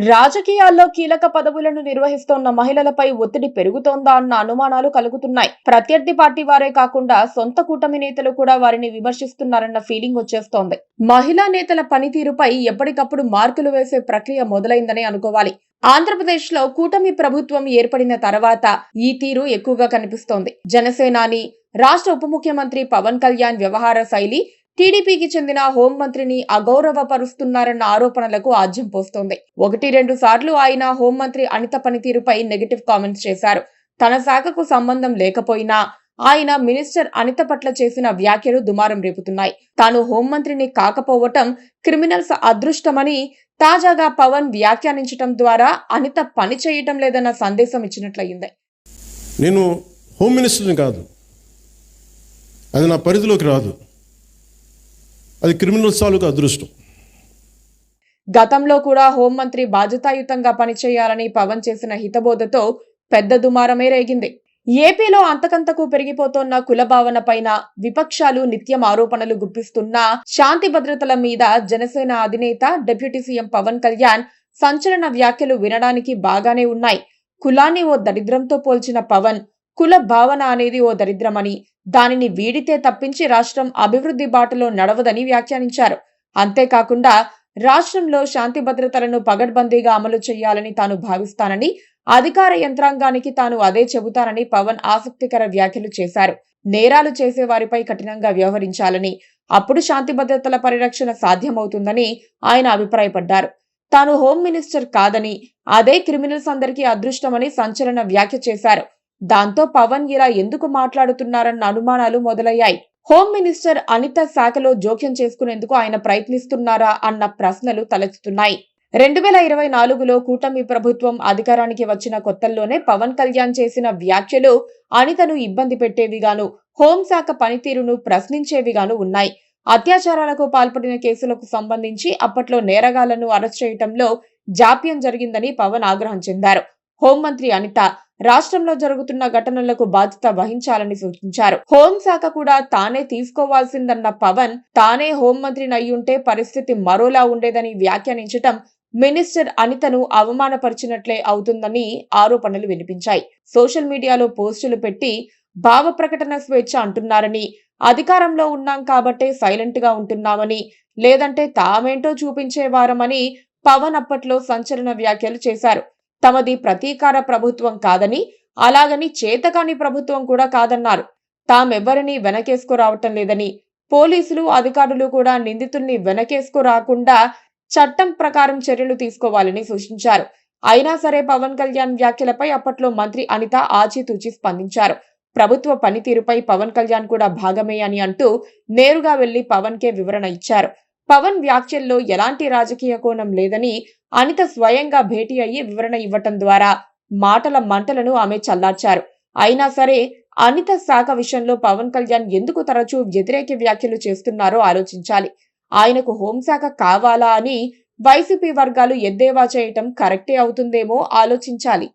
రాజకీయాల్లో కీలక పదవులను నిర్వహిస్తోన్న మహిళలపై ఒత్తిడి పెరుగుతోందా అన్న అనుమానాలు కలుగుతున్నాయి. ప్రత్యర్థి పార్టీ వారే కాకుండా సొంత కూటమి నేతలు కూడా వారిని విమర్శిస్తున్నారన్న ఫీలింగ్ వచ్చేస్తోంది. మహిళా నేతల పనితీరుపై ఎప్పటికప్పుడు మార్కులు వేసే ప్రక్రియ మొదలైందని అనుకోవాలి. ఆంధ్రప్రదేశ్ లో కూటమి ప్రభుత్వం ఏర్పడిన తర్వాత ఈ తీరు ఎక్కువగా కనిపిస్తోంది. జనసేనాని రాష్ట్ర ఉప ముఖ్యమంత్రి పవన్ కళ్యాణ్ వ్యవహార శైలి టీడీపీకి చెందిన హోంమంత్రిని అగౌరవపరుస్తున్నారన్న ఆరోపణలకు ఆజ్యం పోస్తోంది. 1-2 సార్లు ఆయన హోంమంత్రి అనిత పనితీరుపై నెగటివ్ కామెంట్స్ చేశారు. తన శాఖకు సంబంధం లేకపోయినా ఆయన మినిస్టర్ అనిత పట్ల చేసిన వ్యాఖ్యలు దుమారం రేపుతున్నాయి. తాను హోంమంత్రిని కాకపోవటం క్రిమినల్స్ అదృష్టమని తాజాగా పవన్ వ్యాఖ్యానించడం ద్వారా అనిత పని చేయటం లేదన్న సందేశం ఇచ్చినట్లయింది. నేను హోమ్ మినిస్టర్ని కాదు, అది నా పరిధిలోకి రాదు, అది క్రిమినల్స్ తాలూకు అదృష్టం. గతంలో కూడా హోంమంత్రి బాధ్యతాయుతంగా పనిచేయాలని పవన్ చేసిన హితబోధతో పెద్ద దుమారమే రేగింది. ఏపీలో అంతకంతకు పెరిగిపోతోన్న కుల భావన పైన విపక్షాలు నిత్యం ఆరోపణలు గుప్పిస్తున్నా శాంతి భద్రతల మీద జనసేన అధినేత డిప్యూటీ సీఎం పవన్ కళ్యాణ్ సంచలన వ్యాఖ్యలు వినడానికి బాగానే ఉన్నాయి. కులాన్ని ఓ దరిద్రంతో పోల్చిన పవన్ కుల భావన అనేది ఓ దరిద్రమని, దానిని వీడితే తప్పించి రాష్ట్రం అభివృద్ధి బాటలో నడవదని వ్యాఖ్యానించారు. అంతేకాకుండా రాష్ట్రంలో శాంతి భద్రతలను పగడ్బందీగా అమలు చేయాలని తాను భావిస్తానని, అధికార యంత్రాంగానికి తాను అదే చెబుతానని పవన్ ఆసక్తికర వ్యాఖ్యలు చేశారు. నేరాలు చేసే వారిపై కఠినంగా వ్యవహరించాలని, అప్పుడు శాంతి భద్రతల పరిరక్షణ సాధ్యమవుతుందని ఆయన అభిప్రాయపడ్డారు. తాను హోమ్ మినిస్టర్ కాదని, అదే క్రిమినల్స్ అందరికీ అదృష్టమని సంచలన వ్యాఖ్య చేశారు. దాంతో పవన్ ఇలా ఎందుకు మాట్లాడుతున్నారన్న అనుమానాలు మొదలయ్యాయి. హోమ్ మినిస్టర్ అనిత శాఖలో జోక్యం చేసుకునేందుకు ఆయన ప్రయత్నిస్తున్నారా అన్న ప్రశ్నలు తలెత్తుతున్నాయి. 2024లో కూటమి ప్రభుత్వం అధికారానికి వచ్చిన కొత్తల్లోనే పవన్ కళ్యాణ్ చేసిన వ్యాఖ్యలు అనితను ఇబ్బంది పెట్టేవిగాను, హోంశాఖ పనితీరును ప్రశ్నించేవిగాను ఉన్నాయి. అత్యాచారాలకు పాల్పడిన కేసులకు సంబంధించి అప్పట్లో నేరగాళ్లను అరెస్ట్ చేయటంలో జాప్యం జరిగిందని పవన్ ఆగ్రహం చెందారు. హోంమంత్రి అనిత రాష్ట్రంలో జరుగుతున్న ఘటనలకు బాధ్యత వహించాలని సూచించారు. హోంశాఖ కూడా తానే తీసుకోవాల్సిందన్న పవన్ తానే హోంమంత్రిని అయ్యుంటే పరిస్థితి మరోలా ఉండేదని వ్యాఖ్యానించటం మినిస్టర్ అనితను అవమానపరిచినట్లే అవుతుందని ఆరోపణలు వినిపించాయి. సోషల్ మీడియాలో పోస్టులు పెట్టి భావ ప్రకటన స్వేచ్ఛ అంటున్నారని, అధికారంలో ఉన్నాం కాబట్టే సైలెంట్ గా ఉంటున్నామని, లేదంటే తామేంటో చూపించేవారమని పవన్ అప్పట్లో సంచలన వ్యాఖ్యలు చేశారు. తమది ప్రతీకార ప్రభుత్వం కాదని, అలాగని చేతకాని ప్రభుత్వం కూడా కాదన్నారు. తామెవ్వరినీ వెనకేసుకురావటం లేదని, పోలీసులు అధికారులు కూడా నిందితుల్ని వెనకేసుకురాకుండా చట్టం ప్రకారం చర్యలు తీసుకోవాలని సూచించారు. అయినా సరే పవన్ కళ్యాణ్ వ్యాఖ్యలపై అప్పట్లో మంత్రి అనిత ఆచితూచి స్పందించారు. ప్రభుత్వ పనితీరుపై పవన్ కళ్యాణ్ కూడా భాగమే అని అంటూ నేరుగా వెళ్లి పవన్ కే వివరణ ఇచ్చారు. పవన్ వ్యాఖ్యల్లో ఎలాంటి రాజకీయ కోణం లేదని అనిత స్వయంగా భేటీ అయ్యి వివరణ ఇవ్వటం ద్వారా మాటల మంటలను ఆమె చల్లార్చారు. అయినా సరే అనిత శాఖ విషయంలో పవన్ కళ్యాణ్ ఎందుకు తరచూ వ్యతిరేక వ్యాఖ్యలు చేస్తున్నారో ఆలోచించాలి. ఆయనకు హోంశాఖ కావాలా అని వైసీపీ వర్గాలు ఎద్దేవా చేయటం కరెక్టే అవుతుందేమో ఆలోచించాలి.